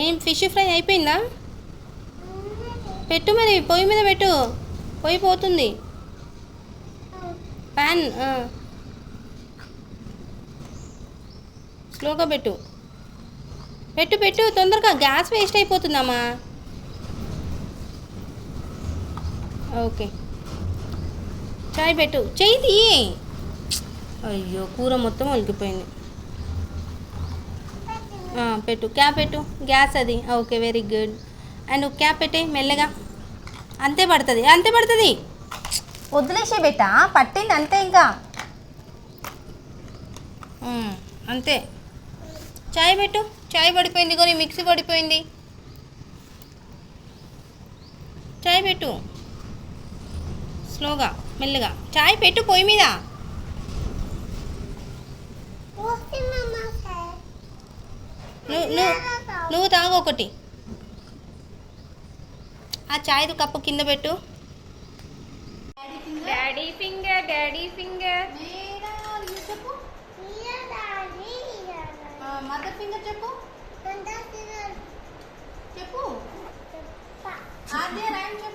ఏం fish fry అయిపోయిందా? పెట్టు మరి, పొయ్యి మీద పెట్టు. పొయ్యి పోతుంది. ప్యాన్ స్లోగా పెట్టు. పెట్టు పెట్టు తొందరగా, గ్యాస్ వేస్ట్ అయిపోతుందమ్మా. ఓకే, చాయ్ పెట్టు. చెయ్యి తీయి. అయ్యో, కూర మొత్తం ఒలికిపోయింది. పెట్టు, క్యాప్ పెట్టు. గ్యాస్ అది. Okay, very good. And cap పెట్టే మెల్లగా. అంతే పడుతుంది, అంతే పడుతుంది. వదిలేసే బెట్టా, పట్టింది అంతే. ఇంకా అంతే. చాయ్ పెట్టు. చాయ్ పడిపోయింది, కొని మిక్సీ పడిపోయింది. చాయ్ పెట్టు స్లోగా, మెల్లగా. చాయ్ పెట్టు పొయ్యి మీద. నువ్వు తాగు ఒకటి. ఆ చాయ్ కప్పు కింద పెట్టు. Daddy finger, daddy finger. చెప్పు. మదర్ ఫింగర్ చెప్పు. చెప్పు. ఆద్య రైమ్ చెప్పు.